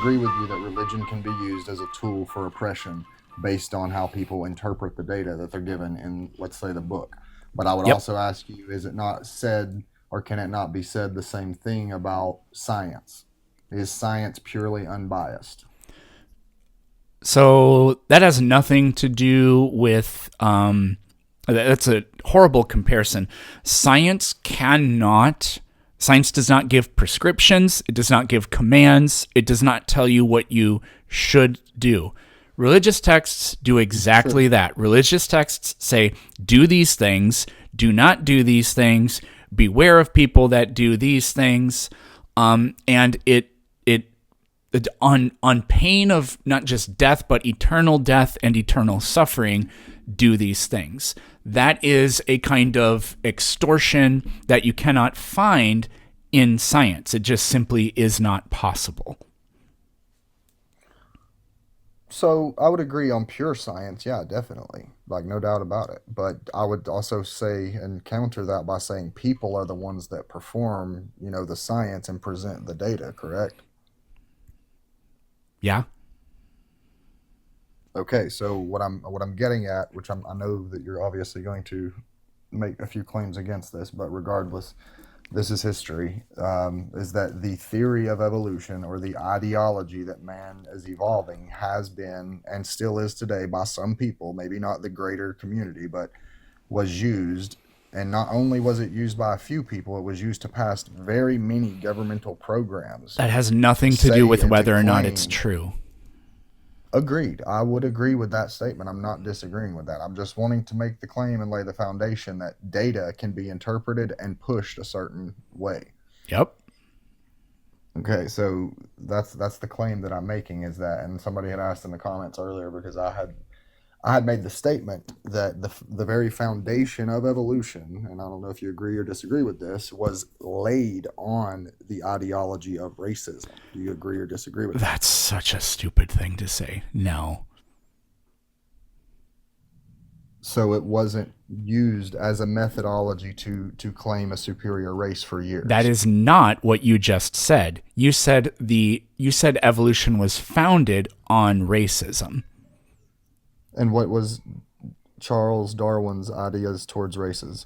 agree with you that religion can be used as a tool for oppression based on how people interpret the data that they're given in, let's say, the book. But I would Yep. also ask you, is it not said, or can it not be said the same thing about science? Is science purely unbiased? So that has nothing to do with. That's a horrible comparison. Science does not give prescriptions. It does not give commands. It does not tell you what you should do. Religious texts do exactly Sure. that. Religious texts say, do these things, do not do these things, beware of people that do these things. And on pain of not just death, but eternal death and eternal suffering, do these things. That is a kind of extortion that you cannot find in science. It just simply is not possible. So I would agree on pure science, yeah, definitely, like no doubt about it. But I would also say and counter that by saying people are the ones that perform, the science and present the data, correct? Yeah. Okay, so what I'm getting at, which I know that you're obviously going to make a few claims against this, but regardless, this is history. Is that the theory of evolution or the ideology that man is evolving has been and still is today by some people, maybe not the greater community, but was used. And not only was it used by a few people, it was used to pass very many governmental programs That has to nothing to do say with and to whether or not it's claim. true. Agreed. I would agree with that statement. I'm not disagreeing with that. I'm just wanting to make the claim and lay the foundation that data can be interpreted and pushed a certain way. Yep. Okay, so that's the claim that I'm making is that, and somebody had asked in the comments earlier because I had made the statement that the very foundation of evolution, and I don't know if you agree or disagree with this, was laid on the ideology of racism. Do you agree or disagree with that? That's such a stupid thing to say. No. So it wasn't used as a methodology to claim a superior race for That years. is not what you just said. You said evolution was founded on racism. And what was Charles Darwin's ideas towards races?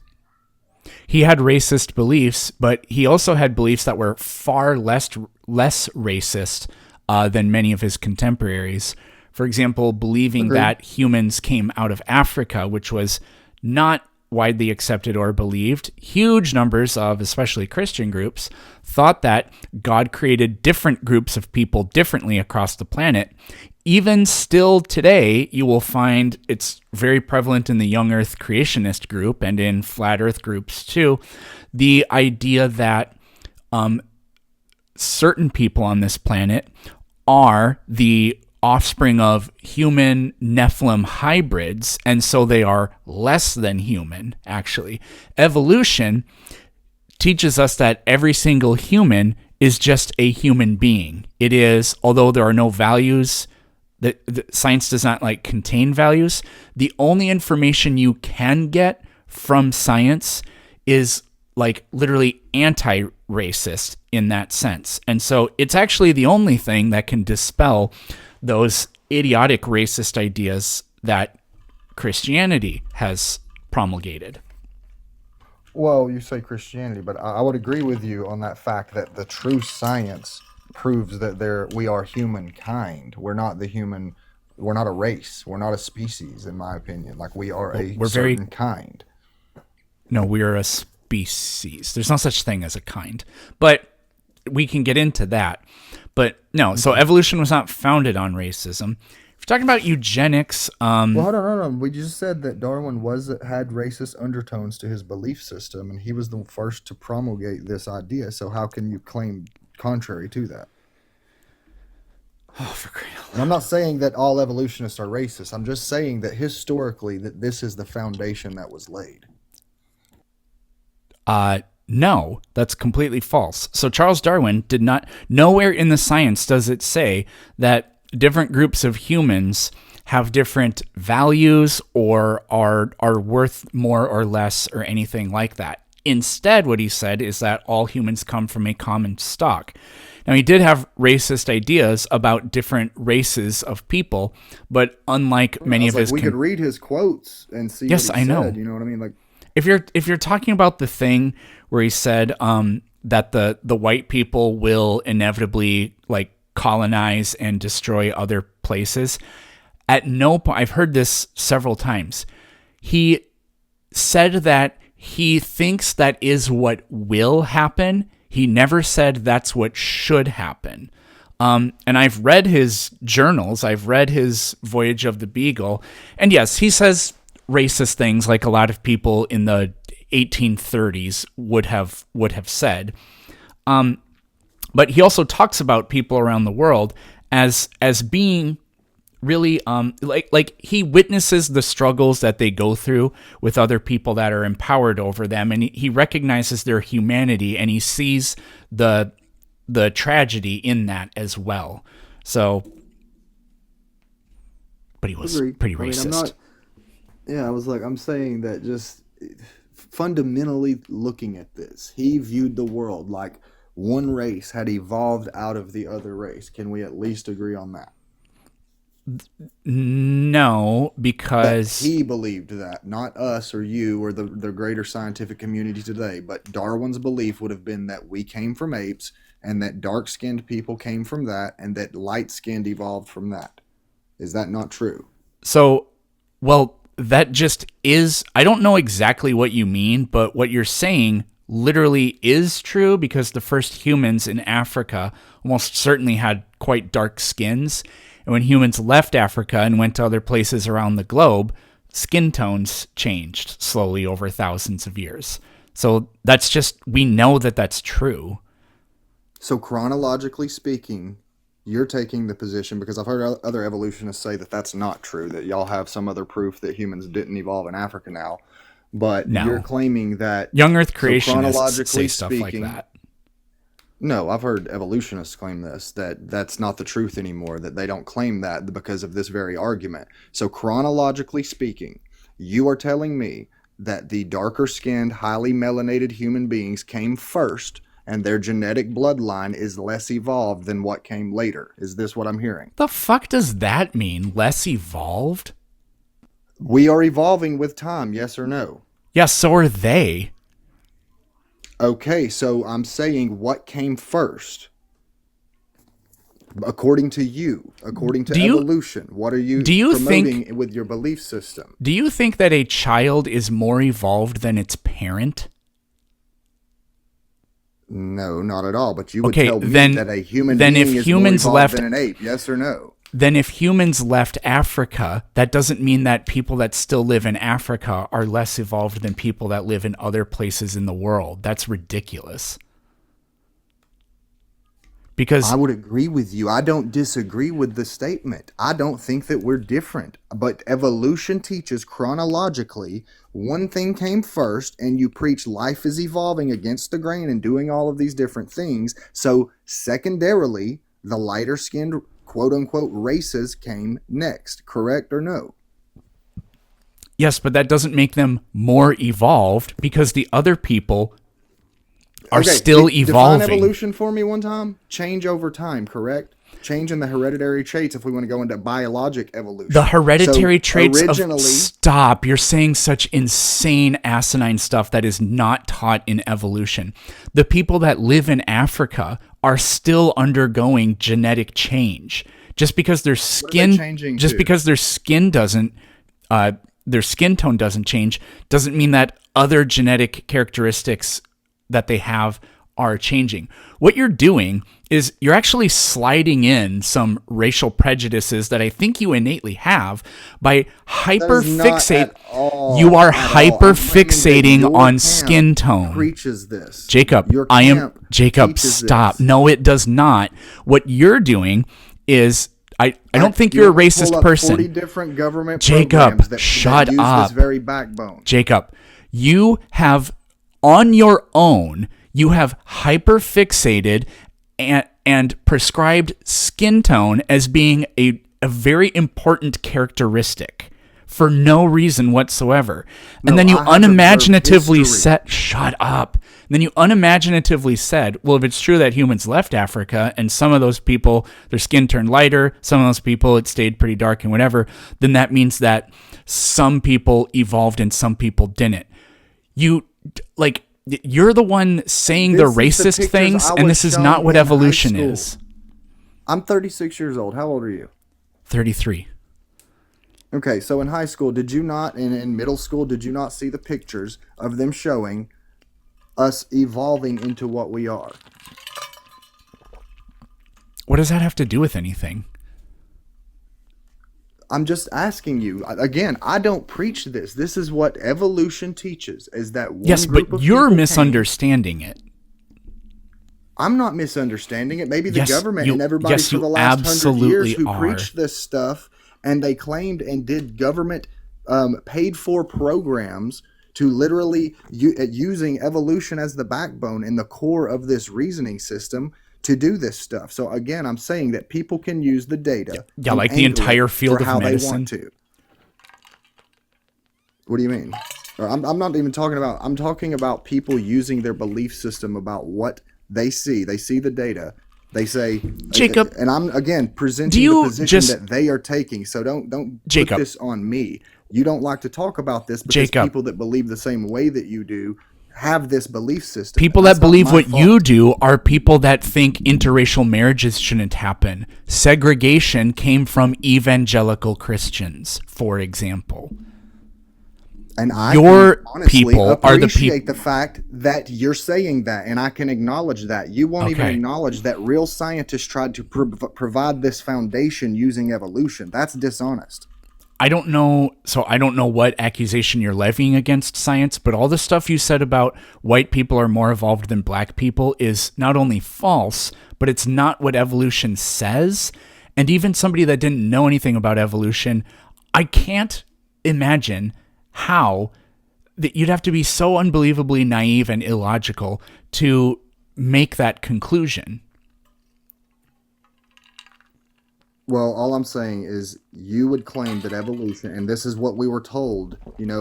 He had racist beliefs, but he also had beliefs that were far less racist than many of his contemporaries. For example, believing Agreed. that humans came out of Africa, which was not widely accepted or believed. Huge numbers of, especially Christian groups, thought that God created different groups of people differently across the planet. Even still today, you will find it's very prevalent in the young earth creationist group and in flat earth groups too, the idea that certain people on this planet are the offspring of human Nephilim hybrids, and so they are less than human, actually. Evolution teaches us that every single human is just a human being. It is, although there are no values, that science does not like contain values, the only information you can get from science is like literally anti-racist in that sense. And so it's actually the only thing that can dispel those idiotic racist ideas that Christianity has promulgated. Well, you say Christianity, but I would agree with you on that fact that the true science proves that we are humankind. We're not the human. We're not a race. We're not a species, in my opinion. Like we are Well, a we're very certain kind. no, we are a species. There's no such thing as a kind, but we can get into that. But no, so Okay. evolution was not founded on racism. If you're talking about eugenics, Well, hold on, hold on. We just said that Darwin had racist undertones to his belief system, and he was the first to promulgate this idea. So how can you claim contrary to that? oh, for crying out And I'm not saying that all evolutionists are racist. I'm just saying that historically, that this is the foundation that was laid. no, that's completely false. So Charles Darwin did not, nowhere in the science does it say that different groups of humans have different values or are worth more or less or anything like that. Instead, what he said is that all humans come from a common stock. Now, he did have racist ideas about different races of people, but unlike many of his we could read his quotes and see Yes, what he I know. said. You know what I mean? Like, if you're talking about the thing where he said that the white people will inevitably like colonize and destroy other places, at no point, I've heard this several times, he said that he thinks that is what will happen. He never said that's what should happen. And I've read his journals. I've read his Voyage of the Beagle. And yes, he says racist things like a lot of people in the 1830s would have said. But he also talks about people around the world as being really like he witnesses the struggles that they go through with other people that are empowered over them, and he recognizes their humanity, and he sees the tragedy in that as well. So, but he was pretty racist. I'm saying that just fundamentally looking at this, he viewed the world like one race had evolved out of the other race. Can we at least agree on that? No, because that he believed that, not us or you or the greater scientific community today, but Darwin's belief would have been that we came from apes and that dark-skinned people came from that and that light-skinned evolved from that. Is that not true? So, well, that just is, I don't know exactly what you mean, but what you're saying literally is true, because the first humans in Africa almost certainly had quite dark skins. And when humans left Africa and went to other places around the globe, skin tones changed slowly over thousands of years. So that's just, we know that that's true. So chronologically speaking, you're taking the position, because I've heard other evolutionists say that that's not true, that y'all have some other proof that humans didn't evolve in Africa now. But no. You're claiming that young Earth creationists say stuff like that. No, I've heard evolutionists claim this, that that's not the truth anymore, that they don't claim that because of this very argument. So chronologically speaking, you are telling me that the darker skinned, highly melanated human beings came first and their genetic bloodline is less evolved than what came later. Is this what I'm hearing? The fuck does that mean? Less evolved? We are evolving with time, yes or no? Yeah, so are they. Okay, so I'm saying what came first? According to you, according to evolution, what are you promoting with your belief system? Do you think that a child is more evolved than its parent? No, not at all. But you would tell me that a human being is more evolved than an ape, yes or no? Then if humans left Africa, that doesn't mean that people that still live in Africa are less evolved than people that live in other places in the world. That's ridiculous. Because I would agree with you. I don't disagree with the statement. I don't think that we're different. But evolution teaches chronologically one thing came first, and you preach life is evolving against the grain and doing all of these different things. So secondarily, the lighter skinned quote-unquote races came next, correct or no? Yes, but that doesn't make them more evolved, because the other people are still evolving. Define evolution for me one time. Change over time, correct? Change in the hereditary traits if we want to go into biologic evolution. The hereditary traits of... Stop. You're saying such insane, asinine stuff that is not taught in evolution. The people that live in Africa are still undergoing genetic change. Just because their skin doesn't their skin tone doesn't change doesn't mean that other genetic characteristics that they have are changing. What you're doing is you're actually sliding in some racial prejudices that I think you innately have by hyperfixate. You are hyperfixating on skin tone. Preaches this. Jacob, stop. No, it does not. What you're doing is I don't think you're a racist person. 40 different government Jacob, shut up. This very backbone. Jacob, you have on your own, you have hyperfixated and prescribed skin tone as being a very important characteristic for no reason whatsoever. And then you unimaginatively shut up. Then you unimaginatively said, well, if it's true that humans left Africa and some of those people, their skin turned lighter, some of those people, it stayed pretty dark and whatever, then that means that some people evolved and some people didn't. You're the one saying the racist things, and this is not what evolution is. I'm 36 years old. How old are you? 33. Okay, so in high school, did you not, in middle school, did you not see the pictures of them showing us evolving into what we are? What does that have to do with anything? I'm just asking you. Again, I don't preach this. This is what evolution teaches, is that one yes, group but of you're people misunderstanding it. I'm not misunderstanding it. Maybe the Yes, government you- and everybody yes, for the you last 100 years absolutely who are. preached this stuff, and they claimed and did government paid for programs to literally using evolution as the backbone and the core of this reasoning system to do this stuff. So again, I'm saying that people can use the data. Yeah, and like the angle entire it field for of how medicine. they want to. What do you mean? I'm not even talking about. I'm talking about people using their belief system about what they see. They see the data. They say, Jacob, and I'm again presenting do you the position just- that they are taking. So don't Jacob. put this on me. You don't like to talk about this because Jacob. people that believe the same way that you do have this belief system. People That's that not believe my what fault. you do are people that think interracial marriages shouldn't happen. Segregation came from evangelical Christians, for example. And I Your can honestly people are the appreciate the fact that you're saying that, and I can acknowledge that. You won't even Okay. acknowledge that real scientists tried to provide this foundation using evolution. That's dishonest. I don't know what accusation you're levying against science, but all the stuff you said about white people are more evolved than black people is not only false, but it's not what evolution says. And even somebody that didn't know anything about evolution, I can't imagine how that you'd have to be so unbelievably naive and illogical to make that conclusion. Well, all I'm saying is you would claim that evolution, and this is what we were told,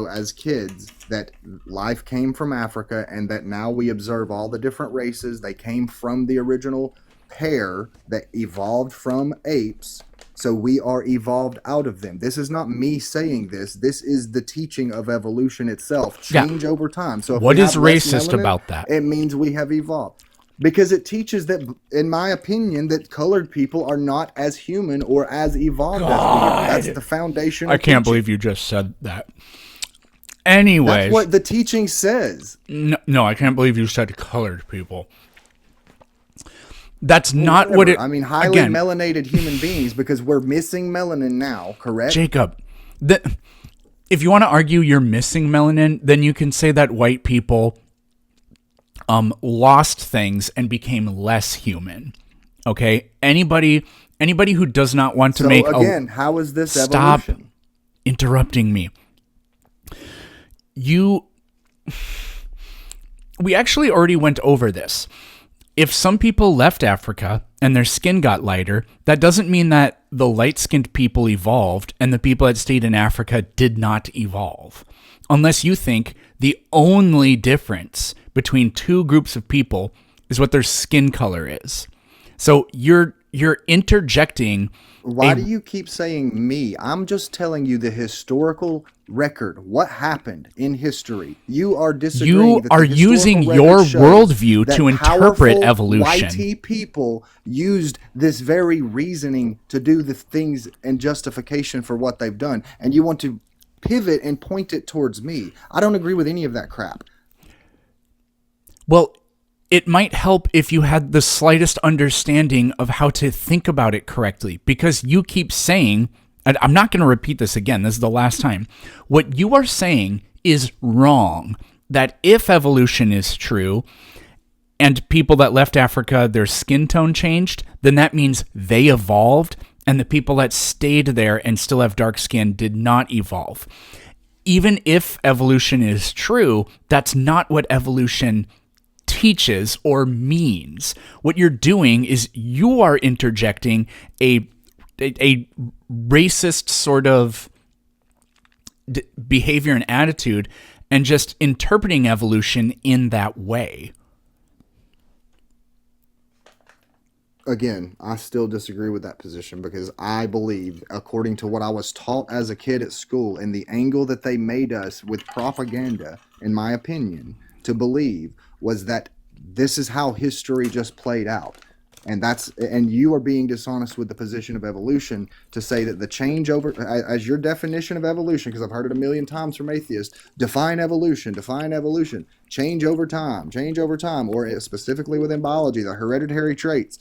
as kids, that life came from Africa and that now we observe all the different races. They came from the original pair that evolved from apes. So we are evolved out of them. This is not me saying this. This is the teaching of evolution itself. Change over time. So if What we is have less racist melanin, about that? It means we have evolved. Because it teaches that, in my opinion, that colored people are not as human or as evolved as we are. That's the foundation. I can't believe you just said that. Anyways. That's what the teaching says. No, I can't believe you said colored people. That's not what it... I mean, highly melanated human beings, because we're missing melanin now, correct? Jacob, if you want to argue you're missing melanin, then you can say that white people lost things and became less human. Okay? Anybody who does not want to make... again, how is this Stop evolution? interrupting me. We actually already went over this. If some people left Africa and their skin got lighter, that doesn't mean that the light-skinned people evolved and the people that stayed in Africa did not evolve. Unless you think the only difference between two groups of people is what their skin color is. So you're interjecting. Why do you keep saying me? I'm just telling you the historical record. What happened in history? You are disagreeing. You are using your worldview to interpret evolution. White people used this very reasoning to do the things and justification for what they've done, and you want to pivot and point it towards me. I don't agree with any of that crap. Well, it might help if you had the slightest understanding of how to think about it correctly, because you keep saying, and I'm not going to repeat this again, this is the last time, what you are saying is wrong, that if evolution is true and people that left Africa, their skin tone changed, then that means they evolved, and the people that stayed there and still have dark skin did not evolve. Even if evolution is true, that's not what evolution teaches or means. What you're doing is you are interjecting a racist sort of behavior and attitude and just interpreting evolution in that way. Again, I still disagree with that position because I believe, according to what I was taught as a kid at school, and the angle that they made us with propaganda, in my opinion, to believe was that this is how history just played out. And you are being dishonest with the position of evolution to say that the change over, as your definition of evolution, because I've heard it a million times from atheists, define evolution, change over time, or specifically within biology, the hereditary traits.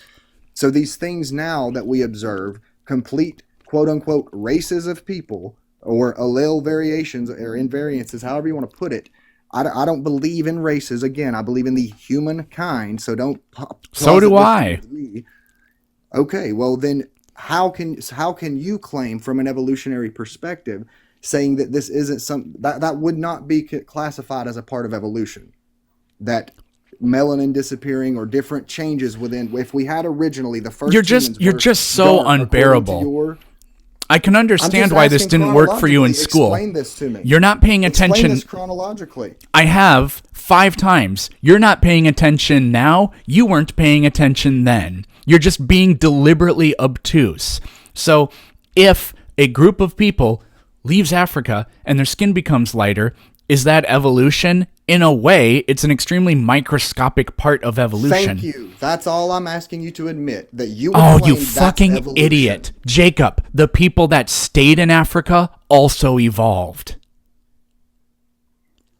So these things now that we observe, complete quote unquote races of people or allele variations or invariances, however you want to put it. I don't believe in races. Again, I believe in the humankind. So don't So do closet this I. with we. Okay, well then how can you claim from an evolutionary perspective saying that this isn't that would not be classified as a part of evolution? That melanin disappearing or different changes within, if we had originally the first humans You're were just so dark, according to unbearable. your, I can I'm understand just why this asking didn't work for you in chronologically, school. explain this to me. You're not paying Explain attention. this chronologically. I have 5 times. You're not paying attention now. You weren't paying attention then. You're just being deliberately obtuse. So if a group of people leaves Africa and their skin becomes lighter, is that evolution? In a way, it's an extremely microscopic part of evolution. Thank you. That's all I'm asking you to admit, that you would Oh, claim you that's fucking evolution. idiot. Jacob, the people that stayed in Africa also evolved.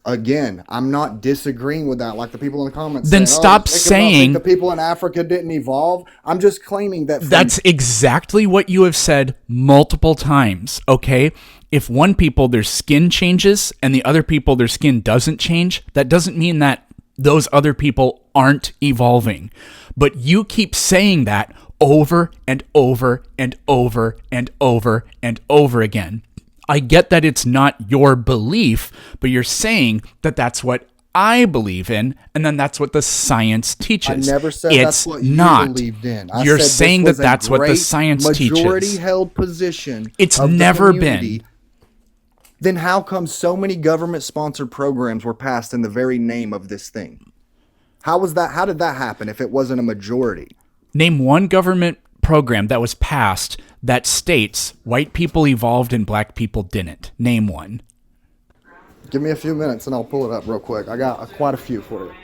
Again, I'm not disagreeing with that like the people in the comments Then saying, stop Jacob don't saying- think the people in Africa didn't evolve. I'm just claiming that That's exactly what you have said multiple times, okay? If one people, their skin changes and the other people, their skin doesn't change, that doesn't mean that those other people aren't evolving. But you keep saying that over and over and over and over and over again. I get that it's not your belief, but you're saying that that's what I believe in, and then that's what the science teaches. I never said it's that's what you not. believed in. You're said this saying was that a that's what the great science majority teaches. held position. It's of the never community. been. Then how come so many government-sponsored programs were passed in the very name of this thing? How was that? How did that happen if it wasn't a majority? Name one government program that was passed that states white people evolved and black people didn't. Name one. Give me a few minutes and I'll pull it up real quick. I got quite a few for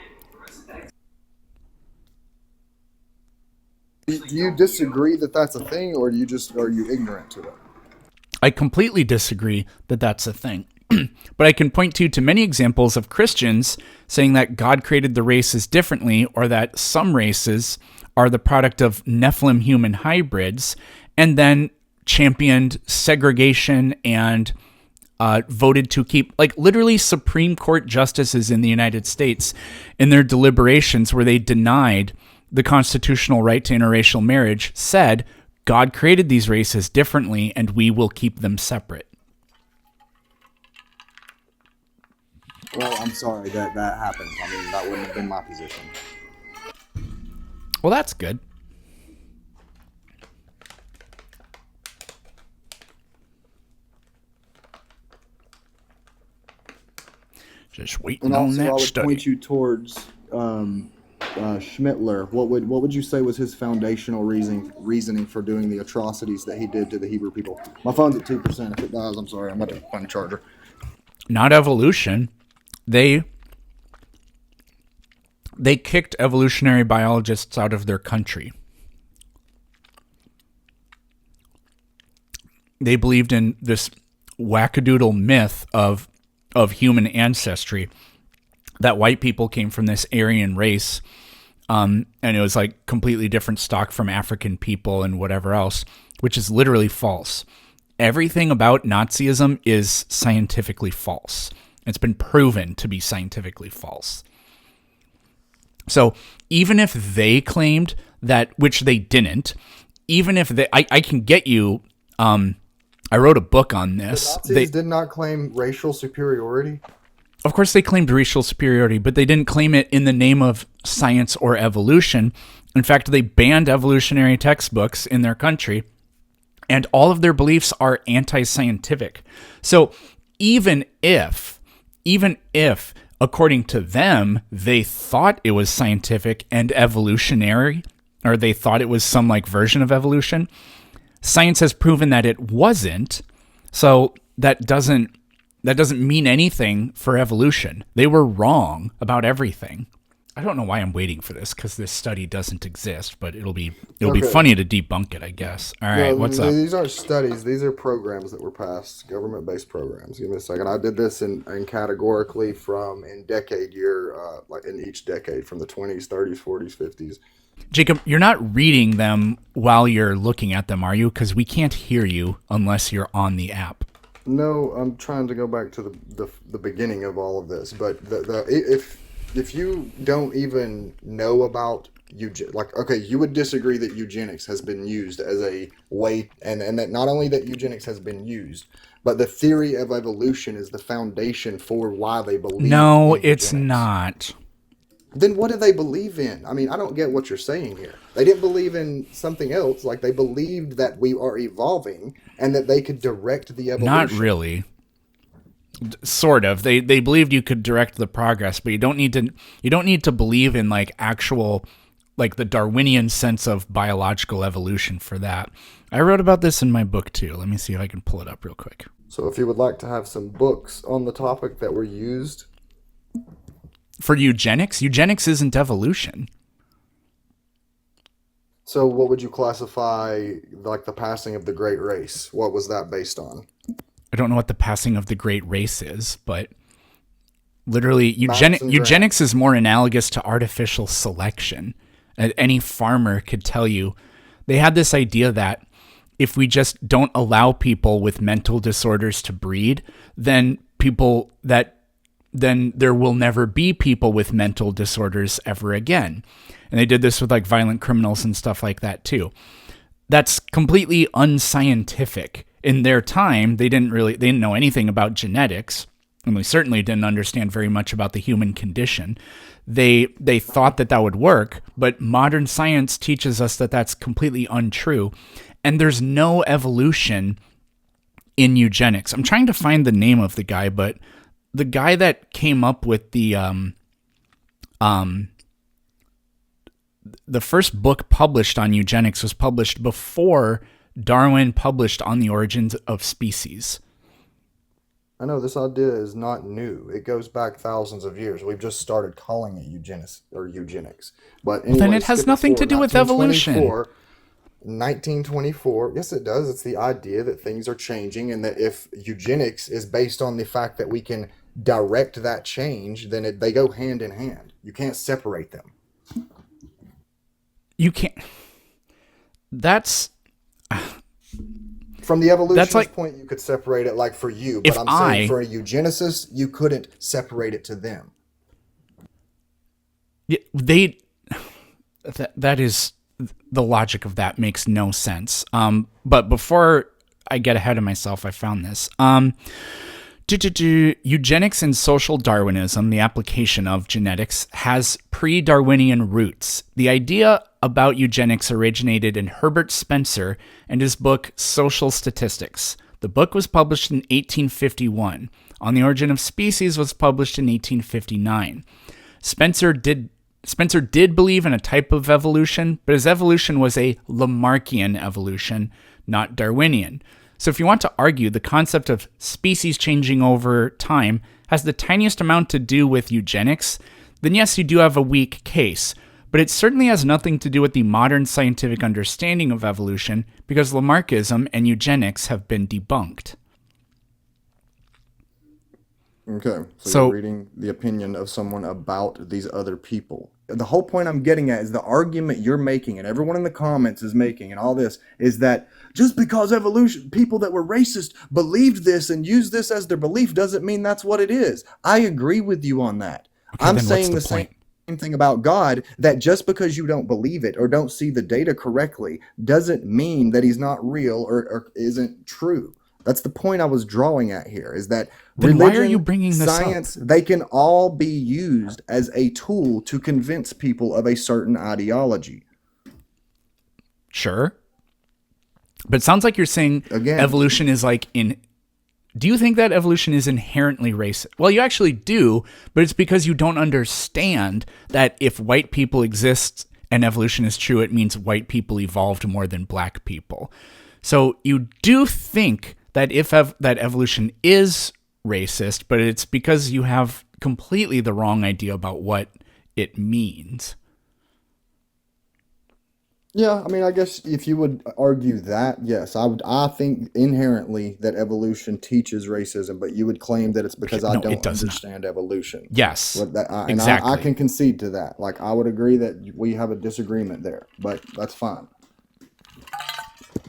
you. Do you disagree that that's a thing, or are you ignorant to it? I completely disagree that that's a thing. But I can point to many examples of Christians saying that God created the races differently, or that some races are the product of Nephilim human hybrids, and then championed segregation and voted to keep, like, literally Supreme Court justices in the United States in their deliberations where they denied the constitutional right to interracial marriage said, God created these races differently and we will keep them separate. Well, I'm sorry that happened. I mean, that wouldn't have been my position. Well, that's good. Just waiting And on also, I that would study. point you towards Schmittler. What would you say was his foundational reasoning for doing the atrocities that he did to the Hebrew people? My phone's at 2%. If it dies, I'm sorry. I'm about to find a charger. Not evolution. They kicked evolutionary biologists out of their country. They believed in this wackadoodle myth of human ancestry, that white people came from this Aryan race, and it was like completely different stock from African people and whatever else, which is literally false. Everything about Nazism is scientifically false. It's been proven to be scientifically false. So even if they claimed that, which they didn't, even if they, I can get you, I wrote a book on this. The Nazis did not claim racial superiority. Of course, they claimed racial superiority, but they didn't claim it in the name of science or evolution. In fact, they banned evolutionary textbooks in their country, and all of their beliefs are anti-scientific. So even if, according to them, they thought it was scientific and evolutionary, or they thought it was some like version of evolution. Science has proven that it wasn't. So that doesn't mean anything for evolution. They were wrong about everything. I don't know why I'm waiting for this, because this study doesn't exist, but it'll be funny to debunk it, I guess. All right, what's up? These aren't studies. These are programs that were passed, government-based programs. Give me a second. I did this in categorically in decade year, like in each decade, from the 20s, 30s, 40s, 50s. Jacob, you're not reading them while you're looking at them, are you? Because we can't hear you unless you're on the app. No, I'm trying to go back to the beginning of all of this. But if you don't even know about you would disagree that eugenics has been used as a way, and that not only that eugenics has been used, but the theory of evolution is the foundation for why they believe. No, in it's eugenics. not. Then what do they believe in? I mean, I don't get what you're saying here. They didn't believe in something else. Like, they believed that we are evolving and that they could direct the evolution. Not really. Sort of. They believed you could direct the progress, but you don't need to believe in like actual, like the Darwinian sense of biological evolution for that. I wrote about this in my book too. Let me see if I can pull it up real quick. So if you would like to have some books on the topic that were used for eugenics isn't evolution. So what would you classify like the passing of the great race? What was that based on? I don't know what the passing of the great race is, but literally eugenics is more analogous to artificial selection. Any farmer could tell you. They had this idea that if we just don't allow people with mental disorders to breed, then there will never be people with mental disorders ever again. And they did this with like violent criminals and stuff like that too. That's completely unscientific. In their time, they didn't know anything about genetics, and they certainly didn't understand very much about the human condition. They thought that would work, but modern science teaches us that that's completely untrue. And there's no evolution in eugenics. I'm trying to find the name of the guy, but the guy that came up with the first book published on eugenics was published before Darwin published On the Origins of Species. I know this idea is not new. It goes back thousands of years. We've just started calling it eugenics. But anyway, then it has nothing to do with evolution. 1924, yes it does. It's the idea that things are changing, and that if eugenics is based on the fact that we can direct that change, then they go hand in hand. You can't separate them. You can't. That's... From the evolutionist point, you could separate it like for you, but I'm saying for a eugenicist, you couldn't separate it to them. That is, the logic of that makes no sense. But before I get ahead of myself, I found this. Eugenics and social Darwinism, the application of genetics, has pre-Darwinian roots. The idea about eugenics originated in Herbert Spencer and his book Social Statistics. The book was published in 1851. On the Origin of Species was published in 1859. Spencer did believe in a type of evolution, but his evolution was a Lamarckian evolution, not Darwinian. So if you want to argue the concept of species changing over time has the tiniest amount to do with eugenics, then yes, you do have a weak case. But it certainly has nothing to do with the modern scientific understanding of evolution, because Lamarckism and eugenics have been debunked. Okay, so you're reading the opinion of someone about these other people. The whole point I'm getting at is the argument you're making, and everyone in the comments is making, and all this, is that just because people that were racist believed this and used this as their belief doesn't mean that's what it is. I agree with you on that. Okay, I'm saying the same thing about God, that just because you don't believe it or don't see the data correctly doesn't mean that he's not real or isn't true. That's the point I was drawing at here, is that then religion, why are you bringing this science, up? They can all be used as a tool to convince people of a certain ideology. Sure. But it sounds like you're saying evolution is like do you think that evolution is inherently racist? Well, you actually do, but it's because you don't understand that if white people exist and evolution is true, it means white people evolved more than black people. So you do think that that evolution is racist, but it's because you have completely the wrong idea about what it means. Yeah, I mean, I guess if you would argue that, yes, I would. I think inherently that evolution teaches racism, but you would claim that it's because I No, it don't does not. understand evolution. Yes, What that, and I exactly. can concede to that. Like, I would agree that we have a disagreement there, but that's fine.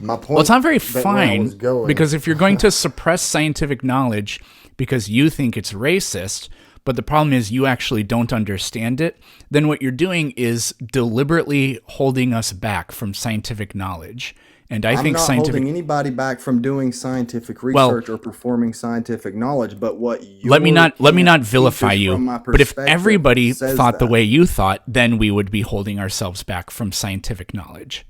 My Well, it's point not very that where I was fine going. because if you're going to suppress scientific knowledge because you think it's racist, but the problem is you actually don't understand it, then what you're doing is deliberately holding us back from scientific knowledge. And I I'm think not holding scientific. anybody back from doing scientific Well, research or performing scientific knowledge, but what let me your not camp vilify teaches you. from my But if perspective everybody says thought the that. way you thought, then we would be holding ourselves back from scientific knowledge.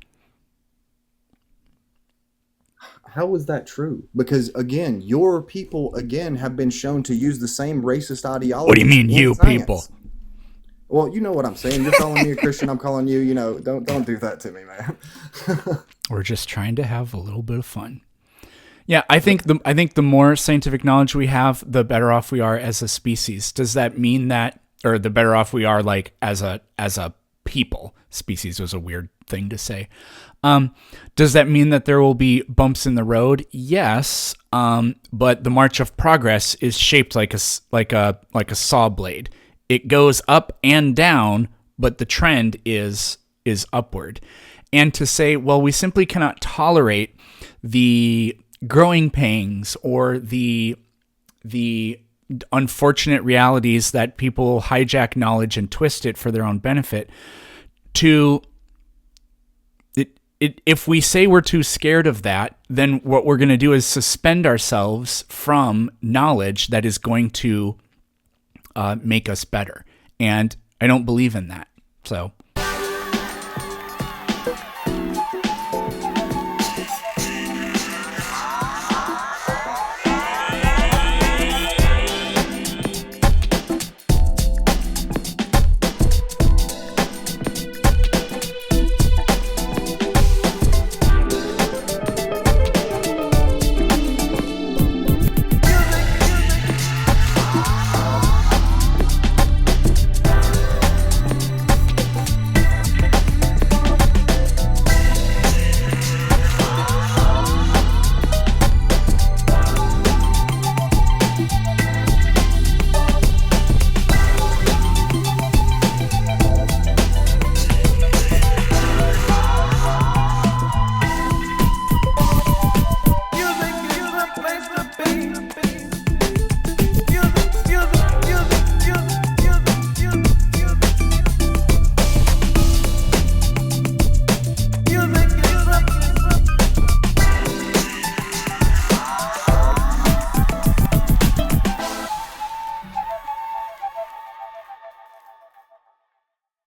How is that true? Because again, your people again have been shown to use the same racist What do you ideologies mean, in you people? science. Well, you know what I'm saying. You're calling me a Christian. I'm calling you. Don't do that to me, man. We're just trying to have a little bit of fun. Yeah, I think the more scientific knowledge we have, the better off we are as a species. Does that mean that, or the better off we are like as a people? Species was a weird thing to say. Does that mean that there will be bumps in the road? Yes, but the march of progress is shaped like a saw blade. It goes up and down, but the trend is upward. And to say, well, we simply cannot tolerate the growing pangs or the unfortunate realities that people hijack knowledge and twist it for their own benefit. If we say we're too scared of that, then what we're going to do is suspend ourselves from knowledge that is going to make us better. And I don't believe in that. So